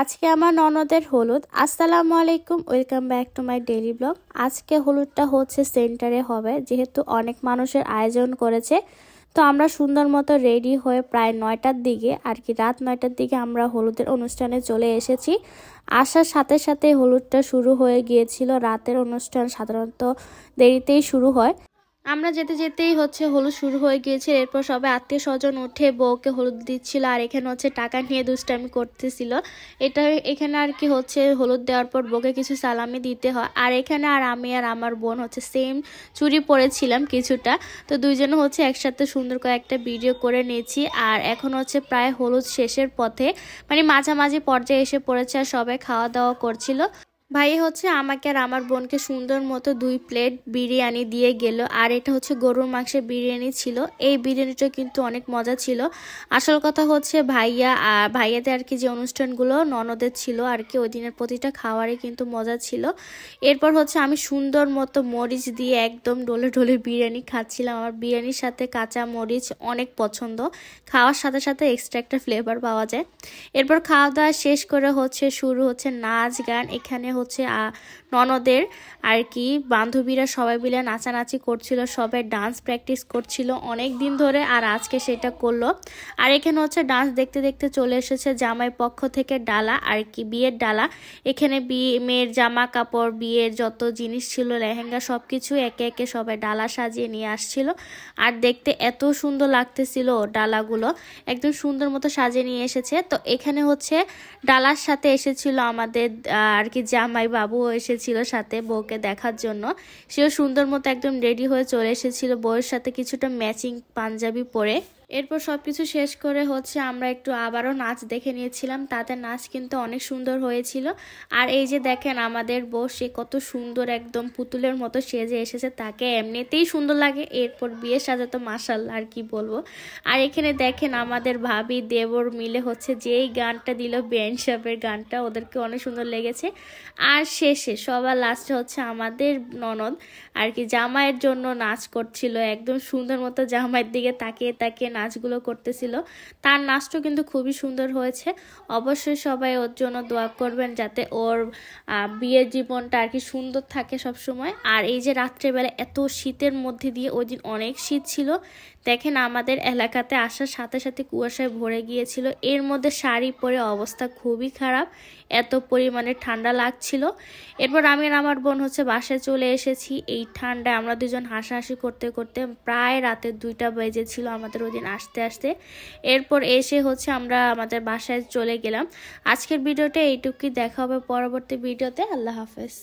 আজকে আমার ননদের হলুদ। আসসালামু আলাইকুম, welcome back to my daily blog. আজকে হলুদটা হচ্ছে সেন্টারে হবে, যেহেতু অনেক মানুষের আয়োজন করেছে। তো আমরা সুন্দর মতো রেডি হয়ে প্রায় 9টার দিকে আর কি রাত 9টার দিকে আমরা হলুদের অনুষ্ঠানে চলে এসেছি। আসার সাথে সাথে হলুদটা শুরু হয়ে গিয়েছিল। রাতের অনুষ্ঠান সাধারণত দেরিতেই শুরু হয়। আমরা যেতে যেতেই হচ্ছে হলুদ শুরু হয়ে গিয়েছে। এরপর সবাই আত্মীয় স্বজন উঠে বউকে হলুদ দিচ্ছিল, আর এখানে হচ্ছে টাকা নিয়ে দুষ্টামি করতেছিল। এখানে আর কি হচ্ছে হলুদ দেওয়ার পর বউকে কিছু সালামি দিতে হয়। আর এখানে আমি আর আমার বোন হচ্ছে সেম চুড়ি পরেছিলাম কিছুটা। তো দুইজনে হচ্ছে একসাথে সুন্দর করে একটা ভিডিও করে নিয়েছি। আর এখন হচ্ছে প্রায় হলুদ শেষের পথে, মানে মাঝামাঝি পর্যায়ে এসে পড়েছে, আর সবাই খাওয়া দাওয়া করছিল। ভাই হচ্ছে আমাকে আর আমার বোনকে সুন্দর মতো 2 প্লেট বিরিয়ানি দিয়ে গেল। আর এটা হচ্ছে গরুর মাংসের বিরিয়ানি ছিল। এই বিরিয়ানিটা কিন্তু অনেক মজা ছিল। আসল কথা হচ্ছে ভাইয়াদের আর কি যে অনুষ্ঠানগুলো ননদের ছিল আর কি, ওই দিনের প্রতিটা খাবারই কিন্তু মজা ছিল। এরপর হচ্ছে আমি সুন্দর মতো মরিচ দিয়ে একদম ডলে ডলে বিরিয়ানি খাচ্ছিলাম। আমার বিরিয়ানির সাথে কাঁচা মরিচ অনেক পছন্দ, খাওয়ার সাথে সাথে এক্সট্রা একটা ফ্লেভার পাওয়া যায়। এরপর খাওয়া দাওয়া শেষ করে হচ্ছে শুরু হচ্ছে নাচ গান। এখানে হচ্ছে ননদের আর কি বান্ধবীরা সবাই মিলে নাচানাচি করছিল, সবাই ডান্স প্র্যাকটিস করছিল অনেক দিন ধরে, আর আজকে সেটা করলো। আর এখানে হচ্ছে ডান্স দেখতে দেখতে চলে এসেছে জামাই পক্ষ থেকে ডালা আর কি, বিয়ের ডালা। এখানে মেয়ের জামা কাপড়, বিয়ের যত জিনিস ছিল, লেহেঙ্গা, সবকিছু একে একে সবাই ডালা সাজিয়ে নিয়ে আসছিল। আর দেখতে এত সুন্দর লাগতেছিল, ডালাগুলো একদম সুন্দর মতো সাজিয়ে নিয়ে এসেছে। তো এখানে হচ্ছে ডালার সাথে এসেছিল আমাদের আর কি জামাই বাবুও এসেছিল সাথে বউকে দেখার জন্য। সেও সুন্দর মতো একদম রেডি হয়ে চলে এসেছিল বউয়ের সাথে, কিছুটা ম্যাচিং পাঞ্জাবি পরে। এরপর সবকিছু শেষ করে হচ্ছে আমরা একটু আবারও নাচ দেখে নিয়েছিলাম। তাতে নাচ কিন্তু অনেক সুন্দর হয়েছিল। আর এই যে দেখেন আমাদের বউ, সে কত সুন্দর একদম পুতুলের মতো সেজে এসেছে, তাকে এমনিতেই সুন্দর লাগে। এরপর বিয়ে সাজা তো মাশাআল্লাহ, আর কি বলবো। আর এখানে দেখেন আমাদের ভাবি দেবর মিলে হচ্ছে যেই গানটা দিল, বেআইন সাহেবের গানটা, ওদেরকে অনেক সুন্দর লেগেছে। আর শেষে সবার লাস্টে হচ্ছে আমাদের ননদ আর কি জামাইয়ের জন্য নাচ করছিল, একদম সুন্দর মতো জামাইয়ের দিকে তাকিয়ে তাকিয়ে নাচগুলো করতেছিল। তার নাচটা কিন্তু খুবই সুন্দর হয়েছে। অবশ্যই সবাই ওর জন্য দোয়া করবেন, যাতে ওর বিয়ের জীবনটা আর কি সুন্দর থাকে সব সময়। আর এই যে রাত্রেবেলা এত শীতের মধ্যে দিয়ে, ওই দিন অনেক শীত ছিল। দেখেন আমাদের এলাকাতে আসার সাথে সাথে কুয়াশায় ভরে গিয়েছিল। এর মধ্যে শাড়ি পরে অবস্থা খুবই খারাপ, এত পরিমাণে ঠান্ডা লাগছিল। এরপর আমি আর আমার বোন হচ্ছে বাসায় চলে এসেছি। এই ঠান্ডায় আমরা দুজন হাসাহাসি করতে করতে প্রায় রাতে 2টা বেজেছিল আমাদের ওই দিন আসতে আসতে। এরপর এসে হচ্ছে আমরা আমাদের বাসায় চলে গেলাম। আজকের ভিডিওটা এইটুকুই, দেখা হবে পরবর্তী ভিডিওতে। আল্লাহ হাফেজ।